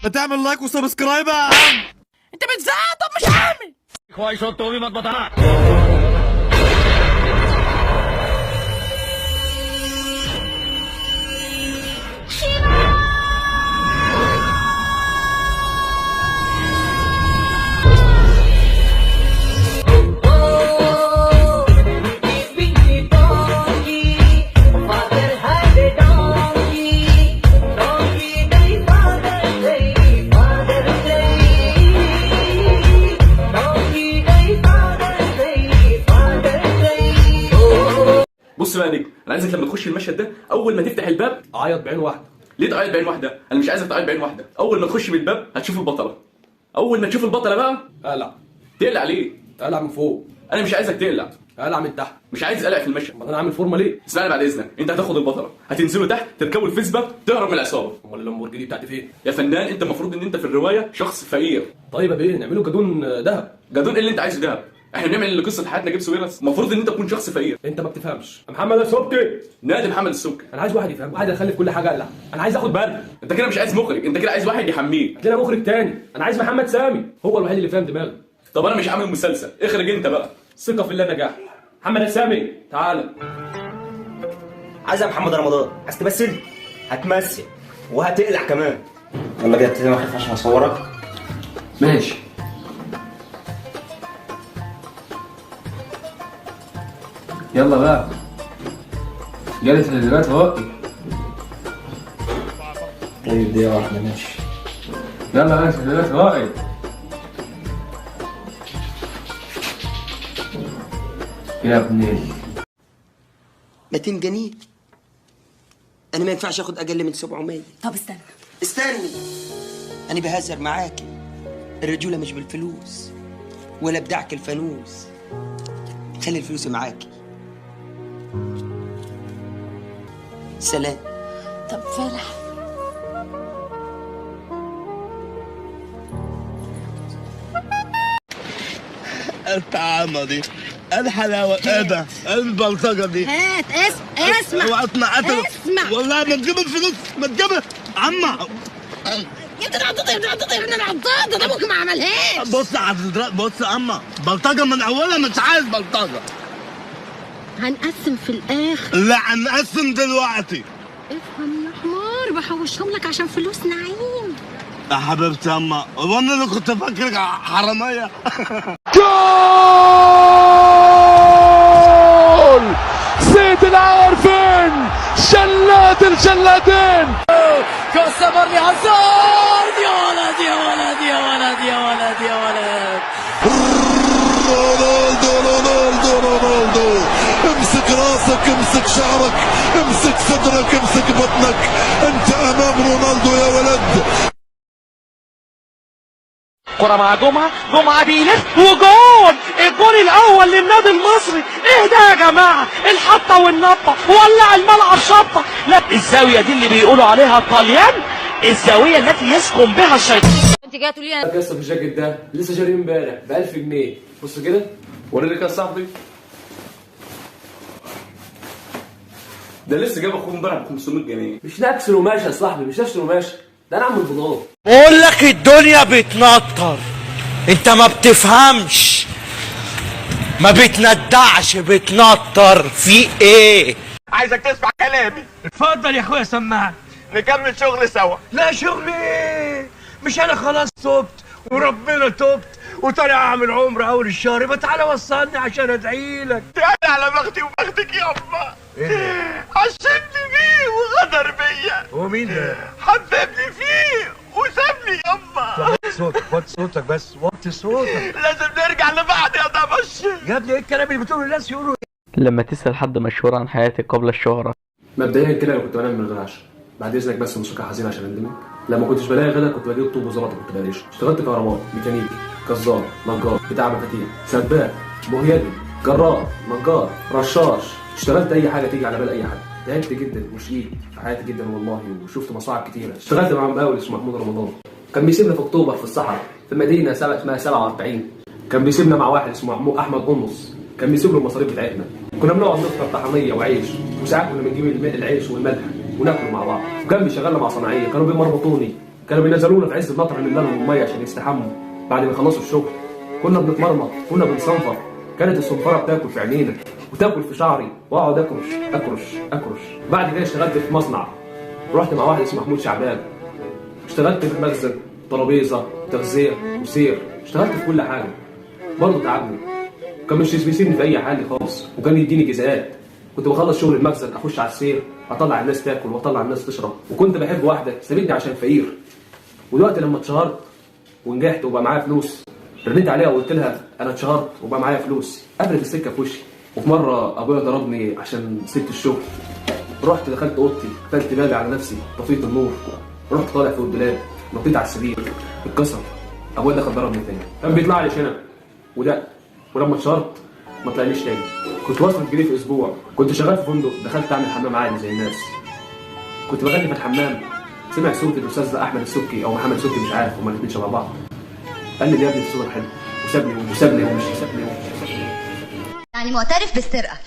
ما تعمل لايك وسبسكرايب يا عم. انت بتزعق طب مش عامل كويس وطوبي ما تبطلها. بص بقى يا نجم، انا عايزك لما تخش المشهد ده اول ما تفتح الباب عيط بعين واحده. ليه تعيط بعين واحده؟ انا مش عايزك تعيط بعين واحده. اول ما تخش من الباب هتشوف البطله. اول ما تشوف البطله بقى اقلع. تقلع ليه؟ اقلع من فوق. انا مش عايزك تقلع. اقلع من تحت. مش عايز قلق في المشهد. امال انا عامل فورمه ليه؟ اسمعني بعد اذنك، انت هتاخد البطله، هتنزلوا تحت تركبوا الفيسبا تهرب من العصابه. امال اللامبورجيني بتاعتي فين؟ يا فنان انت المفروض ان انت في الروايه شخص فقير. طيب يا بيه نعمله جدون دهب. جدون ايه اللي انت عايزه ده؟ احنا بنعمل قصه حياتنا جيب سويرس، المفروض ان انت تكون شخص فقير. انت ما بتفهمش يا محمد يا سبكي. نادي محمد السبكي. انا عايز واحد يفهم، واحد يخلي كل حاجه اقلع. انا عايز اخد بالي. انت كده مش عايز مخرج، انت كده عايز واحد يحميك. هات لنا مخرج تاني. انا عايز محمد سامي، هو الوحيد اللي فاهم دماغي. طب انا مش عامل مسلسل، اخرج انت بقى. ثقه في الله نجاح. محمد يا سامي تعالى. عايز يا محمد رمضان، عايز تمثل؟ هتمثل وهتقلع كمان. يلا كده ابتدي واخد عشان اصورك. ماشي. يلا بقى. جالس التدريبات اهو. طيب دقيقة واحدة ماشي. يلا بقى التدريبات اهو. يا ابني ما تنجنيه. انا ما ينفعش اخد اقل من 700. طب استنى استني، انا بهزر معاكي. الرجوله مش بالفلوس ولا بدعك الفانوس. خلي الفلوس معاكي. سلام. طب فالح الطعامة دي الحلاوة ايه ده؟ البلطجة دي هات اسمع واسمع اسمع والله ما تجيب الفلوس ما تجيبها عمّا. انت انا عطيت ده ابوك ما عملهاش. بص يا عمّا، بلطجة من اولها مش عايز بلطجة. هنقسم في الاخر. لا هنقسم دلوقتي. افهم يا حمار، بحوشهم لك عشان فلوس نعيم. يا حبيبتي يا عمّا، هو انا اللي كنت فاكرك حرامية؟ جول سيد العارفين، شلات الجلادين. كوستا مارلي هازارد، يا ولد يا ولد يا ولد يا ولد يا ولد. رونالدو امسك راسك، امسك شعرك، امسك صدرك، امسك بطنك، انت امام رونالدو يا ولد. كرة مع جمعة بيلف وجول. الجول الأول للنادي المصري. إيه ده يا جماعة؟ الحطة والنطة ولع الملعب شطة. لا الزاوية دي اللي بيقولوا عليها طليان، الزاوية التي يسكن بها الشيطان. انت جايه تقولي لي القصه في الجاكيت ده لسه شاريه امبارح ب 1000 جنيه. بص كده وريني كده يا صاحبي. ده لسه جايب اخوه امبارح ب 500 جنيه. مش نفس القماشه يا صاحبي، مش نفس القماشه. ده انا عم البضاعه. بقول لك الدنيا بتنطر، انت ما بتفهمش. ما بتندعش بتنطر في ايه؟ عايزك تسمع كلامي. اتفضل يا اخويا سمعني. نكمل شغل سوا. لا شغل ايه؟ مش انا خلاص تبت وربنا تبت وطالع اعمل عمره اول الشهر. يبقى تعالى وصلني عشان ادعي لك. تعالى على بختي وبختك يابا. عشمني بيه وغدر بيا. هو مين ده؟ حببني فيه وسابني يابا. وطي صوتك بس، وطي صوتك. لازم نرجع لبعض يا دمش. يا ابني ايه الكلام اللي بتقوله الناس يقولوا؟ لما تسأل حد مشهور عن حياتك قبل الشهرة. مبدئيا كده انا كنت بنام من غير عشاء. بعد اذنك بس موسيقى حزينه عشان اندمج. لما كنتش بلاقي غدا كنت بجيب طوب وزلطه كنت بقريشه. اشتغلت كهربائي، ميكانيكي، جزار، نجار، بتاع مفاتيح، سباك، مهيدي، جرار، نجار، رشاش. اشتغلت اي حاجه تيجي على بال اي حد. تعبت جدا وشقيت في حياتي جدا والله، وشفت مصاعب كتيره. اشتغلت مع مقاول اسمه محمود رمضان، كان بيسيبنا في اكتوبر في الصحراء في مدينه اسمها 47. كان بيسيبنا مع واحد اسمه احمد قنص، كان بيسيب له المصاريف بتاعتنا. كنا بنقعد نفطر طحنيه وعيش، وساعات كنا بنجيب العيش والملح وناكله مع بعض. وكان بيشغلنا مع صناعيه كانوا بيمرمطوني كانوا بينزلونا في عز المطر من لهم الميه عشان يستحموا بعد ما يخلصوا الشغل. كنا بنتمرمط، كنا بنصنفر، كانت الصنفره بتاكل في عينينا وتاكل في شعري، واقعد اكرش. بعد كده اشتغلت في مصنع، رحت مع واحد اسمه محمود شعبان، اشتغلت في المخزن، ترابيزه، تغذيه وسير، اشتغلت في كل حاجه. برضه تعبني، كان مش بيسيبني في اي حاجه خالص، وكان يديني جزاءات. كنت بخلص شغل المخزن اخش على السير، اطلع الناس تاكل واطلع الناس تشرب، وكنت بحب واحده سابتني عشان فقير. ودلوقتي لما اتشهرت ونجحت وبقى معايا فلوس، رديت عليها وقلت لها انا اتشهرت وبقى معايا فلوس، قفلت السكه في وشي. وفي مره ابويا ضربني عشان سبت الشغل، رحت دخلت اوضتي، قفلت بابي على نفسي، طفيت النور، رحت طالع في الدولاب، نطيت على السرير، اتكسر. ابويا دخل ضربني تاني، كان بيطلع لي شنب وده، ولما اتشهرت ما طلعليش تاني. كنت بصرف جنيه في اسبوع، كنت شغال في فندق، دخلت اعمل حمام عادي زي الناس، كنت بغني في الحمام. سمع صوت الاستاذ احمد السبكي او محمد السبكي مش عارف، هما الاثنين شبه بعض. قال لي يا ابني الصوت حلو، وسابني ومش سابني. يعني معترف بالسرقه؟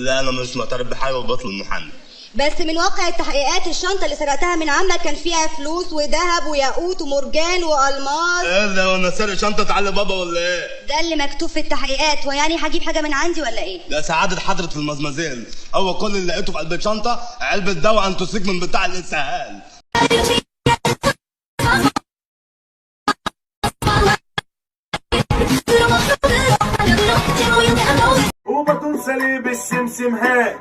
لا انا مش معترف بحاجه وبطلب محامي. بس من واقع التحقيقات الشنطه اللي سرقتها من عمك كان فيها فلوس وذهب وياقوت ومرجان والماس. ايه ده، وانا سارق شنطه علي بابا ولا ايه؟ ده اللي مكتوب في التحقيقات. ويعني هجيب حاجه من عندي ولا ايه؟ لا سعادة حضرة المزمزيل، هو كل اللي لقيته في قلب الشنطه علبه دواء انتوسيك من بتاع الاسهال. وبطل سليب السمسم ها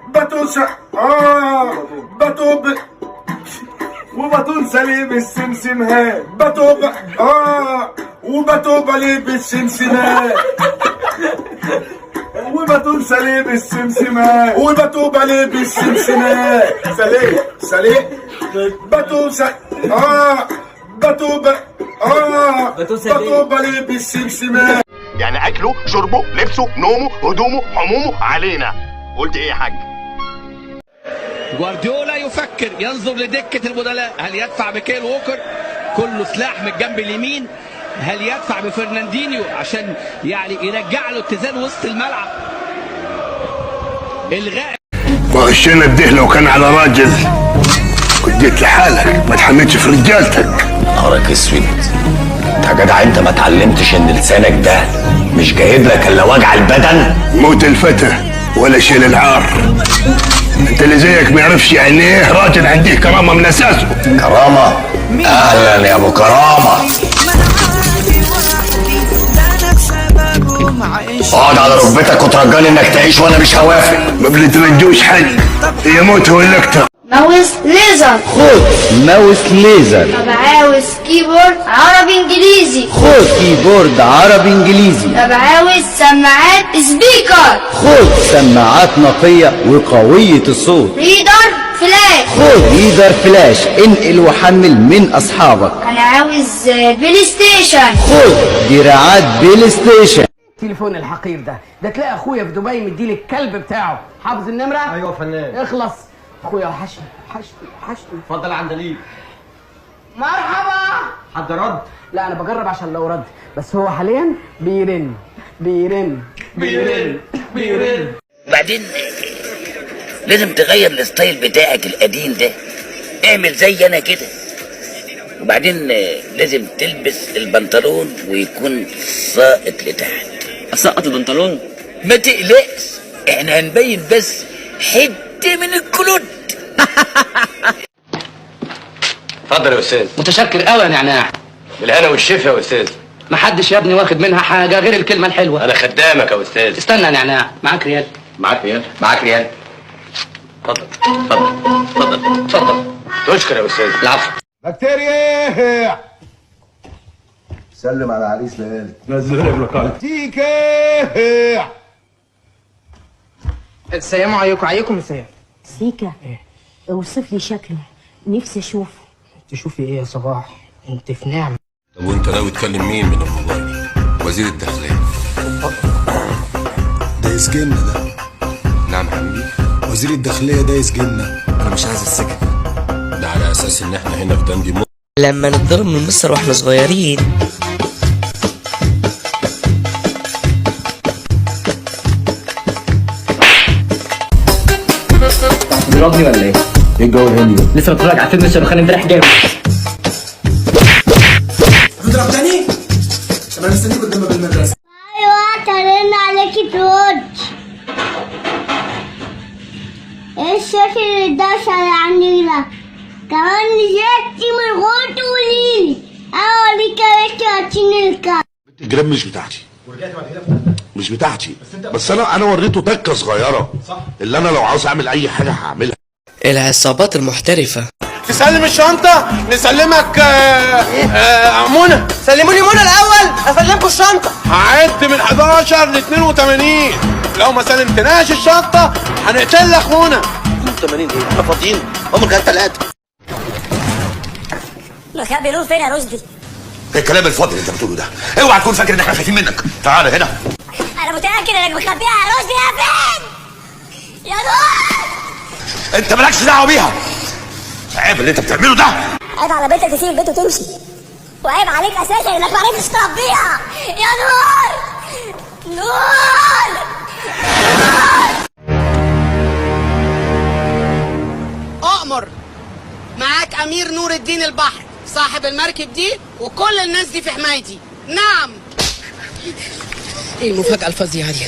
وبطل سليب السمسم ها وبطوب ليب السمسمات وبطل سليب السمسمات وبطوب ليب السمسمات سليب بطوب ليب السمسمات. يعني اكله شربه لبسه نومه هدومه حمومه علينا. قلت ايه يا حاج؟ جوارديولا يفكر، ينظر لدكة البدلاء، هل يدفع بكيل ووكر كله سلاح من الجنب اليمين؟ هل يدفع بفرناندينيو عشان يعني يرجع له اتزان وسط الملعب؟ الغاء الشنب ده لو كان على راجل كنت جيت لحالك، ما تحملش في رجالتك. نهارك اسود يا جدع، انت ما اتعلمتش ان لسانك ده مش جايب لك الا وجع البدن؟ موت الفتى ولا شيل العار. انت اللي زيك ما يعرفش يعني ايه راجل عنده كرامه من اساسه. كرامه؟ اهلا يا ابو كرامه. اقعد على ركبتك وترجاني انك تعيش وانا مش هوافق. ما بنترجوش حد، هي موت ولا اكتر. ماوس ليزر. خد ماوس ليزر. طب عاوز كيبورد عربي انجليزي. خد كيبورد عربي انجليزي. طب عاوز سماعات سبيكر. خد سماعات نقية وقوية الصوت. ريدر فلاش. خد ريدر فلاش، انقل وحمل من اصحابك. انا عاوز بلاي ستيشن. خد دراعات بلاي ستيشن. التليفون الحقير ده تلاقي اخويا في دبي مديلي الكلب بتاعه. حافظ النمره؟ ايوه فنان. اخلص اخويا، وحشني. اتفضل عند ليك. مرحبا. حد رد؟ لا انا بجرب عشان لو رد، بس هو حاليا بيرن. بعدين لازم تغير الستايل بتاعك القديم ده، اعمل زي انا كده. وبعدين لازم تلبس البنطلون ويكون ساقط لتحت. اسقط البنطلون؟ ما تقلقش، احنا هنبين بس حته من الكلود. اتفضل يا استاذ. متشكر قوي يا نعناع. بالهنا والشفا يا استاذ. محدش يا ابني واخد منها حاجه غير الكلمه الحلوه. انا خدامك يا استاذ. استنى يا نعناع، معاك ريال. اتفضل. تشكر يا استاذ. العفو. بكتيريا سلم على عريس ليالي. نزلها بلوكات تيكا. السلام عليكم السلام. سيكا اوصف لي شكله، نفسي اشوفه. تشوفي ايه يا صباح؟ انت في نعمه. طب وانت ناوي تكلم مين من الموبايل؟ وزير الداخليه. ده يسجننا ده. نعم حبيبي. وزير الداخليه ده يسجننا. انا مش عايز السجن ده، على اساس ان احنا هنا في دندي لما نتضرب من مصر واحنا صغيرين. بيضربني ولا ايه؟ ايه الجو الهندي ده؟ لسه بتفرج على فيلم الشاروخان امبارح جامد. طب انا مستنيك قدام باب المدرسه. ايوه ترن عليكي ترد. ايه الشكل الدوشه اللي عندي ده؟ كمان نزلتي من غير تقوليلي. اوريك يا بنتي هاتيني الكام. الجراب مش بتاعتي. مش بتاعتي. بس انا وريته تكه صغيره. صح. اللي انا لو عاوز اعمل اي حاجه هعملها. العصابات المحترفة. تسلم الشنطة نسلمك منى. سلموني منى الاول اسلمكم الشنطه. هعد من 11 ل 82. لو ما سلمتناش الشنطة هنقتلك منى. 82 ايه؟ احنا فاضيين هم كانوا 3. مخبي نور فين يا رشدي؟ ايه الكلام الفاضي اللي انت بتقوله ده؟ اوعى تكون فاكر ان احنا خايفين منك. تعال هنا. انا متاكد انك مخبيها يا رشدي. يا فين يا نور؟ انت مالكش دعوه بيها. عيب اللي انت بتعمله ده. عيب على بنتك تسيب البيت وتمشي، وعيب عليك اساسا انك ما عرفتش تربيها. يا نور نور أؤمر معاك أمير نور الدين البحر صاحب المركب دي وكل الناس دي في حمايتي. نعم. ايه المفاجأة الفظيعة دي؟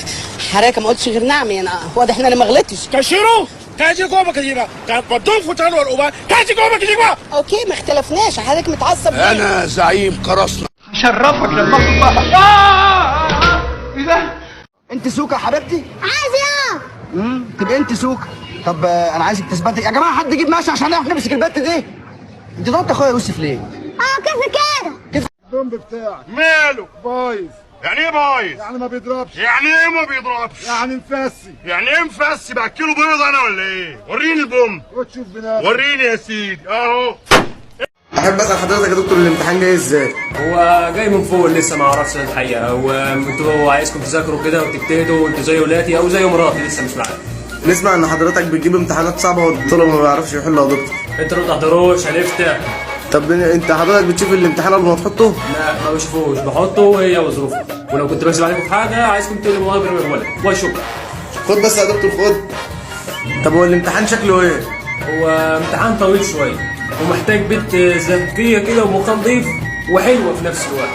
حضرتك ما قلتش غير نعم. يعني واضح ان انا ما غلطتش. كاشيرو تاجي جوه كده بدون فتان والأوبا تاجي جوه كده. اوكي ما اختلفناش. حضرتك متعصب ليه؟ انا زعيم قراصنة. شرفك لما اطلع. ايه ده؟ انت سوكه يا حبيبتي؟ عايزة تبقى انت سوكه. طب انا عايزك تثبتي يا جماعه. حد يجيب ماشي عشان نعرف نمسك البت دي. انت ضربت اخويا يوسف ليه؟ كيف كده؟ الدمب بتاعك ماله؟ بايظ. يعني ايه بايظ؟ يعني ما بيضربش. يعني ايه ما بيضربش؟ يعني مفسي. يعني ايه مفسي؟ باكله بيض انا ولا ايه؟ وريني البوم. وتشوف بنفسك. وريني يا سيدي اهو. احب اسال حضرتك يا دكتور الامتحان جاي ازاي؟ هو جاي من فوق لسه ما اعرفش الحقيقه. وانتوا عايزكم تذاكروا كده وتجتهدوا وانتوا زي ولادي او زي مراتي لسه مش معايا. نسمع ان حضرتك بتجيب امتحانات صعبه والطلبه ما بيعرفش يحلوا يا دكتور. انتوا ما بتحضروش عرفت. طب انت حضرتك بتشوف الامتحان قبل ما تحطه؟ لا ما بشوفوش، بحطه هي وظروفه. ولو كنت بكذب عليكم في حاجه عايزكم تقولوا مغامر من الولد وشكرا. خد بس يا دكتور خد. طب هو الامتحان شكله ايه؟ هو امتحان طويل شويه ومحتاج بنت ذكيه كده ومخها نضيف وحلوه في نفس الوقت.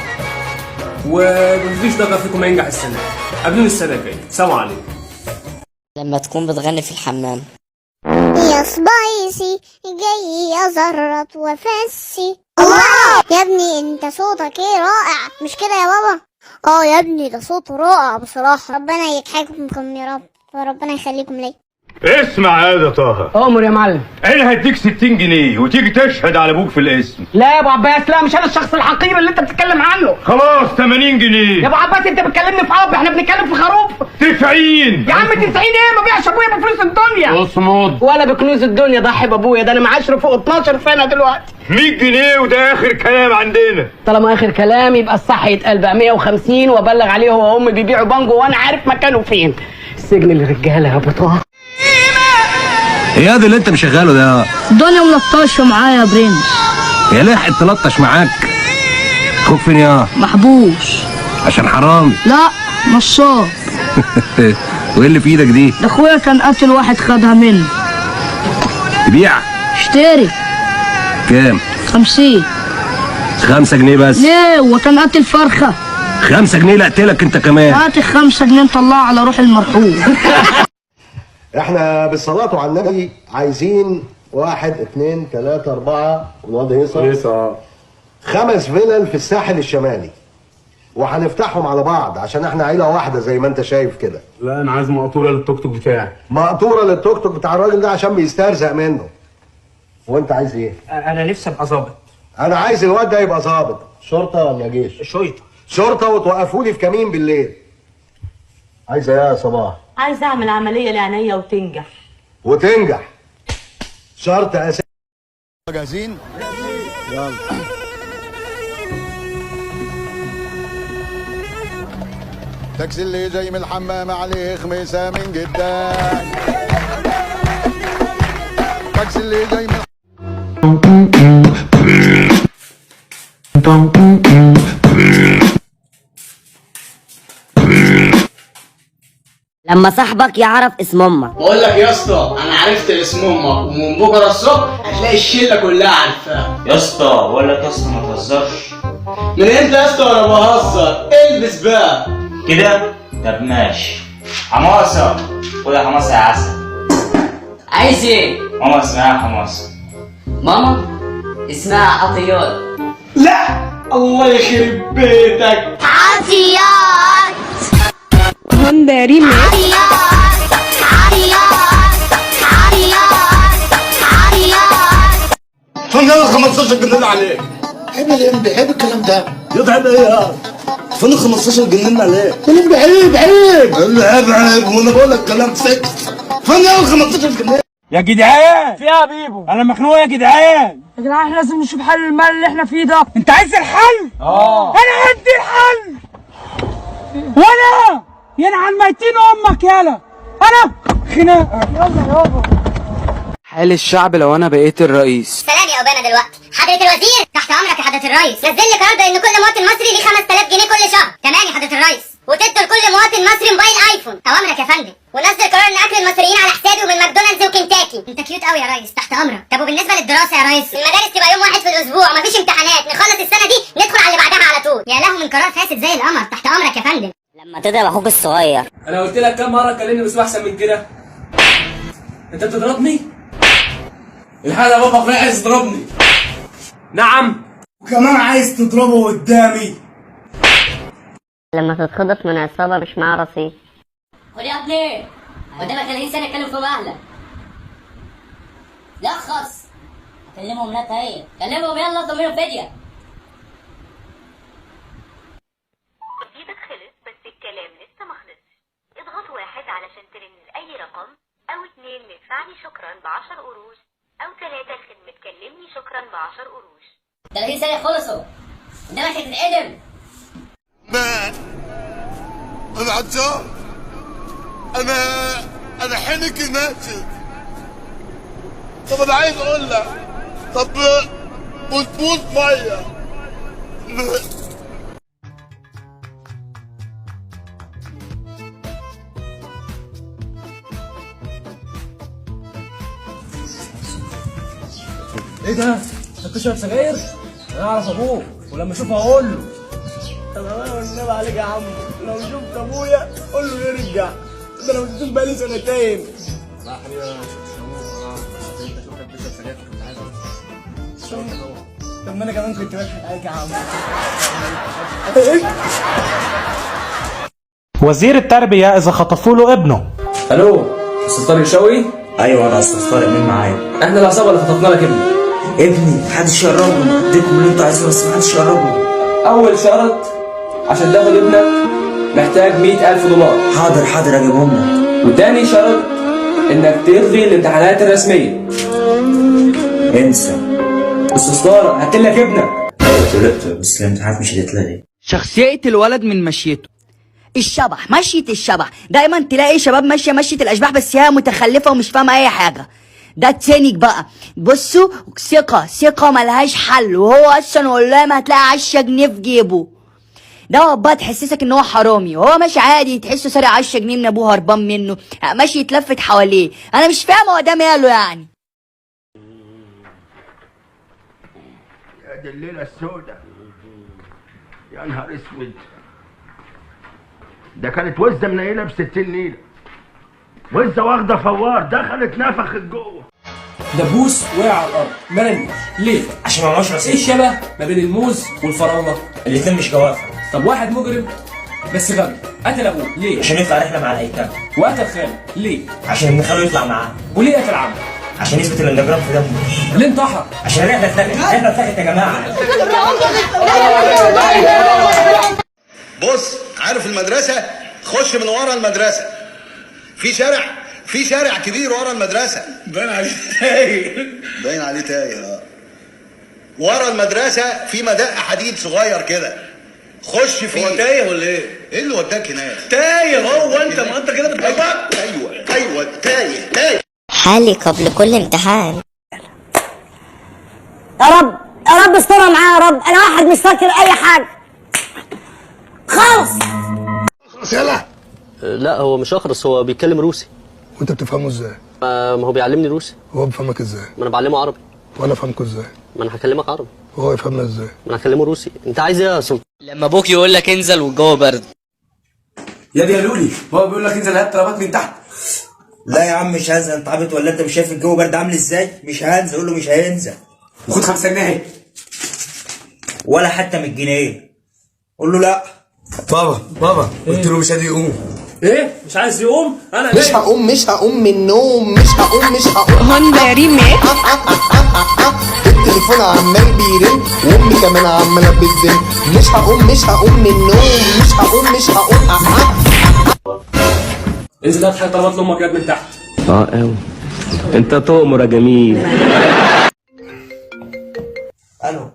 ومفيش ضغط فيكم ينجح السنه. قابلوني السنه الجايه. سلام عليكم. لما تكون بتغني في الحمام. يا سبايسي جاي ازرط وفسي. الله يا ابني انت صوتك ايه رائع. مش كده يا بابا؟ يا ابني ده صوته رائع بصراحه. ربنا يضحككم يا رب وربنا يخليكم ليا. اسمع يا طه. أؤمر يا معلم. انا هديك 60 جنيه وتيجي تشهد على ابوك في الاسم. لا يا ابو عباس لا مش انا الشخص الحقير اللي انت بتتكلم عنه. خلاص 80 جنيه. يا ابو عباس انت بتكلمني في اب احنا بنتكلم في خروف. 90 يا عم 90 ايه؟ ما بيعش ابويا بفلوس الدنيا. اصمد. ولا بكنوز الدنيا ضحي بابويا. ده انا معاشره فوق 12 سنه دلوقتي. 100 جنيه وده اخر كلام عندنا. طالما اخر كلام يبقى الصح يتقال بقى 150 وابلغ عليه هو وامي بيبيعوا بانجو وانا عارف مكانه فين. السجن للرجاله يا ابو طه. ايه ده اللي انت مشغله ده؟ الدنيا ملطشه معايا يا برنس. يا لحق تلطش معاك. اخوك فين يا؟ محبوس. عشان حرامي؟ لا نصاب. وايه اللي في ايدك دي؟ ده اخويا كان قاتل واحد خدها منه. تبيع؟ اشتري. كام؟ 50. 5 جنيه بس؟ ليه هو كان قاتل فرخه؟ 5 جنيه لا اقتلك انت كمان. هات 5 جنيه نطلعها على روح المرحوم. احنا بالصلاة على النبي عايزين 1 2 3 4 والواد هيصة 5 فيلل في الساحل الشمالي وهنفتحهم على بعض عشان احنا عيلة واحدة زي ما انت شايف كده. لا انا عايز مقطوره للتوك توك بتاعي. مقطورة للتوك توك بتاع الراجل ده عشان بيسترزق منه. وانت عايز ايه؟ انا نفسي ابقى ظابط. انا عايز الواد ده يبقى ظابط. شرطة ولا جيش؟ شرطة وتوقفوني في كمين بالليل. عايزة ايه يا صباح؟ عايزه اعمل عمليه لعينيا وتنجح. وتنجح. شرط اساسي. جاهزين؟ يلا. تاكسي اللي جاي من الحمام عليه خميسه من جدان. تاكسي اللي جاي من لما صاحبك يعرف اسم امك. بقول لك يا اسطى انا عرفت اسم امك ومن بكره الصبح هتلاقي الشله كلها عارفاها. يا اسطى بقول لك يا اسطى ما تهزرش. من امتى يا اسطى وانا بهزر؟ البس بقى كده. طب ماشي. حماصه. خد يا حماصه يا عسل. عايز ايه؟ ماما اسمها حماصه. ماما اسمها عطيات. لا الله يخرب بيتك. عطيات. هوندا ريميكس. عطيات عطيات عطيات عطيات. فين ال 15 جنيه عليك؟ عيب الام عيب الكلام ده. يضحك ايه يا؟ فين 15 جنيه عليك؟ كلام عيب عيب. عيب وانا بقول لك كلام سكس. فين ال 15 جنيه؟ يا جدعان في يا بيبو، انا مخنوق يا جدعان. يا جدعان احنا لازم نشوف حل المال اللي احنا فيه ده. انت عايز الحل؟ انا عندي الحل. وانا ينعن ميتين امك يالا. انا خناقه. يلا يابا. حال الشعب لو انا بقيت الرئيس. سلام يا اوباما دلوقتي. حضرة الوزير تحت امرك يا حضرة الرئيس. نزل لي قرار بان كل مواطن مصري ليه 5000 جنيه كل شهر. تمام يا حضرة الرئيس. وتدوا لكل مواطن مصري موبايل ايفون. اوامرك يا فندم. ونزل قرار ان اكل المصريين على حسابي ومن ماكدونالدز وكنتاكي. انت كيوت قوي يا ريس. تحت امرك. طب وبالنسبه للدراسه يا ريس؟ المدارس تبقى يوم واحد في الاسبوع، مفيش امتحانات، نخلص السنه دي ندخل على اللي بعدها على طول. يا له من قرار فاسد زي القمر. تحت امرك يا فندم. لما تضرب اخوك الصغير. انا قلت لك كام مره تكلمني باسلوب احسن من كده؟ انت بتضربني؟ الحقيقه يا بابا اخويا عايز يضربني. نعم. وكمان عايز تضربه قدامي. لما تتخطف من عصابة مش معاه رصيد. خد يا ابني. قدامك 30 سنه اتكلم فوق اهلك. لخص. كلمهم لا تهيئ. كلمهم يلا ضميرهم فديه. رصيدك خلص بس الكلام لسه ما خلصش. اضغط 1 علشان ترن اي رقم، او 2 ندفعني شكرا ب10 قروش، او 3 لخدمة كلمني شكرا ب10 قروش. 30 ثانيه خلصوا. قدامك هتتقدم. انا عطشان. انا حنكي ناشف. طب انا عايز اقول لك، طب بوس ميه. ايه ده؟ انت بتشرب سجاير؟ انا اعرف ابوك ولما اشوفه هقول له. طب انا والنبي عليك يا عم، لو شفت ابويا قول له يرجع. ده انا مشفتوش بقالي سنتين. لا يا حبيبي انا ما شفتش ابوك. انت شفتك بتشرب سجاير فكنت عايز اقول. طب ما انا كمان كنت بضحك عليك يا عم. وزير التربية إذا خطفوا له ابنه. الو استاذ طارق شوقي؟ ايوه انا استاذ طارق. مين معايا؟ احنا العصابه اللي خطفنا لك ابني. ابني محدش يقربه. اديكم اللي انتوا عايزينه بس محدش يقربه. اول شرط عشان تاخد ابنك محتاج $100,000. حاضر اجيبهم لك. وتاني شرط انك تلغي الامتحانات الرسميه. انسى. استاذ طارق هاتلك ابنك. ايوه بس الامتحانات مش هتتلغي. شخصية الولد من مشيته. الشبح، مشية الشبح، دايما تلاقي شباب ماشية مشية الأشباح بس هي متخلفة ومش فاهمة أي حاجة. ده التاني بقى، بصوا ثقة ملهاش حل، وهو أصلا والله ما هتلاقي 10 جنيه في جيبه. ده بقى تحسسك إن هو حرامي، وهو ماشي عادي تحسه سارق 10 جنيه من أبوه هربان منه، ماشي يتلفت حواليه. أنا مش فاهم هو ده ماله يعني. يا دي الليلة السوداء، يا نهار اسود، ده كانت وزة منيلة ب60 نيلة، وزة واخدة فوار دخلت نفخت جوه. دبوس وقع على الارض مرمي. ليه؟ عشان ما معهوش رصيد. ايه الشبه ما بين الموز والفراوله؟ الاتنين مش جوافة. طب واحد مجرم بس غبي قتل ابوه ليه؟ عشان يطلع رحلة مع الايتام. وقتل خاله ليه؟ عشان ابن خاله يطلع معاه. وليه قتل عمه؟ عشان يثبت الاندجرام في دمه. ليه انتحر؟ عشان الرحلة اتلغت يا جماعة. بص، عارف المدرسة؟ خش من ورا المدرسة. في شارع كبير ورا المدرسة. باين عليه تايه. ورا المدرسة في مدق حديد صغير كده. خش فيه. هو تايه ولا ايه؟ ايه اللي وداك هناك؟ تايه هو انت، ما انت كده بتغلط. ايوه تايه. حالي قبل كل امتحان. يا رب استرها معايا يا رب. انا واحد مش فاكر اي حاجه خالص. يلا. لا هو مش اخرس، هو بيتكلم روسي. وانت بتفهمه ازاي؟ ما هو بيعلمني روسي. هو بيفهمك ازاي؟ ما انا بعلمه عربي. وانا افهمكوا ازاي؟ ما انا هكلمك عربي. هو يفهمنا ازاي؟ انا هكلمه روسي. انت عايز ايه يا سلطان؟ لما ابوك يقول لك انزل والجو برد. يا دي يا لولي، هو بيقول لك انزل هات طلبات من تحت. لا يا عم مش هنزل، انت عبيط ولا انت مش شايف الجو برد عامل ازاي؟ مش هنزل، قول له مش هينزل. وخد 5 جنيه اهي. ولا حتى من الجنيه. قول له لا. بابا قلت له مش قادر يقوم. ايه؟ مش عايز يقوم؟ انا مش هقوم من النوم، مش هقوم هوندا ريميك. التليفون عمال بيرن وامي كمان عماله بتزن. مش هقوم من النوم، مش هقوم. انزل هات حاجه طلبات لامك يا من تحت. قوي. انت تؤمر يا جميل. الو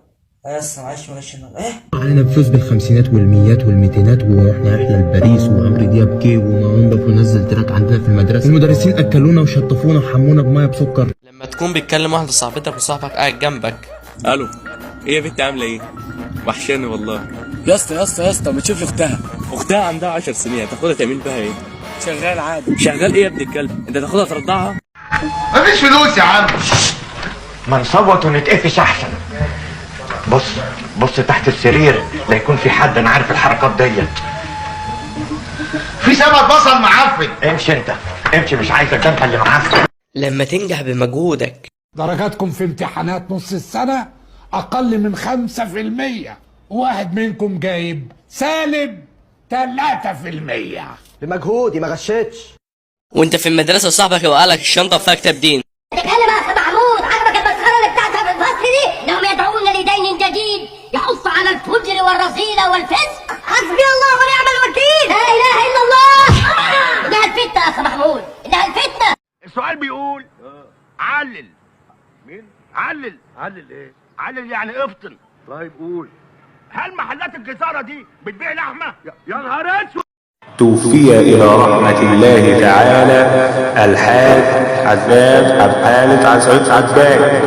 بس معلش ايه؟ علينا بفلوس بالخمسينات والميات والميتينات، ورحنا لباريس وعمرو دياب كي ومعندف ونزل تراك عندنا في المدرسه. المدرسين اكلونا وشطفونا وحمونا بميه بسكر. لما تكون بتكلم واحده صاحبتك وصاحبك قاعد جنبك. الو، ايه يا بنت عامله ايه؟ وحشاني والله. يا اسطى ما تشوف لي اختها عندها 10 سنين، هتاخدها تعمل بها ايه؟ شغال عادي. شغال ايه يا ابن الكلب؟ انت تاخدها ترضعها؟ مفيش فلوس يا عم. ما نصوت ونتقفش احسن. بص تحت السرير، لا يكون في حد انا عارف الحركات ديت. في سمك بصل معفن. امشي مش عايزك، ده انت اللي معفن. لما تنجح بمجهودك. درجاتكم في امتحانات نص السنة أقل من 5%، واحد منكم جايب -3%. بمجهودي ما غشيتش. وانت في المدرسه صاحبك يوقع لك الشنطه فيها كتاب دين. تتكلم يا اخ محمود، عجبك المسخره اللي بتاعتها في الفصل دي؟ انهم يدعون لدين جديد يحث على الفجر والرذيله والفسق. حسبي الله ونعم الوكيل. لا اله الا الله. انها الفتنه يا اخ محمود، انها الفتنه. السؤال بيقول علل. مين؟ علل ايه؟ علل يعني افطن. طيب قول. هل محلات الجزاره دي بتبيع لحمه؟ يا نهار اسود. توفي إلى رحمة الله تعالى الحاج عزام عباد،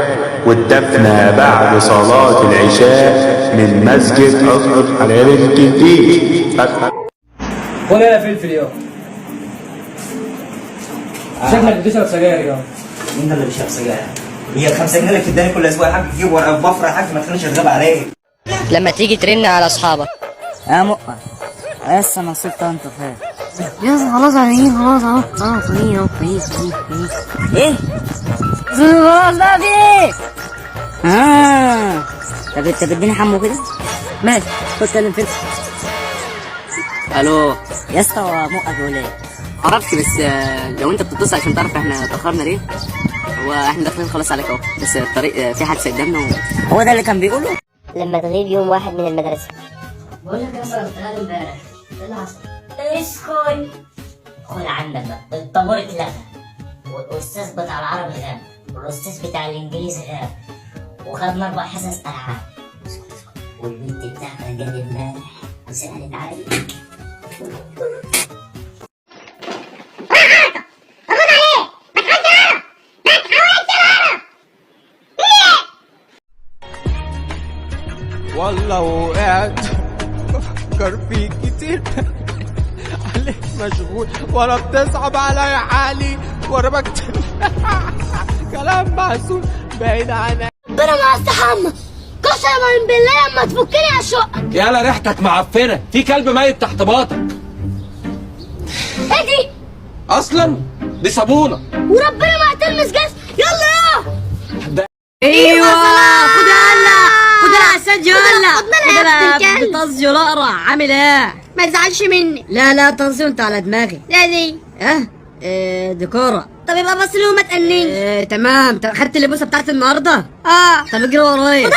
والدفن بعد صلاة العشاء من مسجد أزهر حلال الجديد. ولا يا فلفل يا شكلك بتشرب سجاير يا. مين ده اللي بيشرب سجاير؟ هي 5 جنيه اللي بتداني كل اسبوع يا حاج تجيب ورقه بفرة يا حاج، ما تخليش الغاب عليك. لما تيجي ترن على اصحابك. يا مؤمن بس انا صرت انت فاهم. يا خلاص عايزين خلاص اهو في ايه خلاص بقى في ايه؟ طب انت بتديني حمو كده؟ ماشي خد كلم فين. الو يا اسطى هو مؤمن بيقول ايه؟ عرفت، بس لو انت بتتصل عشان تعرف احنا اتاخرنا ليه. هو احنا داخلين خلاص عليك اهو، بس الطريق في حادثه قدامنا هو ده اللي كان بيقوله. لما تغيب يوم واحد من المدرسه. بقول لك يا اسطى انا كنت غايب امبارح. ايه اللي حصل؟ اسكت. خد عندك بقى الطابور اتلغى، والاستاذ بتاع العربي غاب، والاستاذ بتاع الانجليزي غاب، وخدنا 4 حصص العاب. والبنت بتاعتك جت امبارح وسالت عليك. والله وقعت بفكر فيك كتير. عليك مشغول ولا بتصعب عليا حالي ولا بكتب كلام معسول بعيد عني. ربنا ما استحمى. قسما بالله لما تفكني على الشقه. يالا ريحتك معفنه، في كلب ميت تحت باطك. ايه دي؟ اصلا دي صابونه. وربنا ما هتلمس جسم. يلا يا ايوه خدها هلا، خدها عسل جهلا، بطز اقرع. عامل ايه؟ ما تزعلش مني. لا طنزي وانت على دماغي. لا دي ديكورة. طب يبقى بص لي وما تأننيش. تمام. خدت اللبوسه بتاعت النهارده؟ اه. طب اجري ورايا.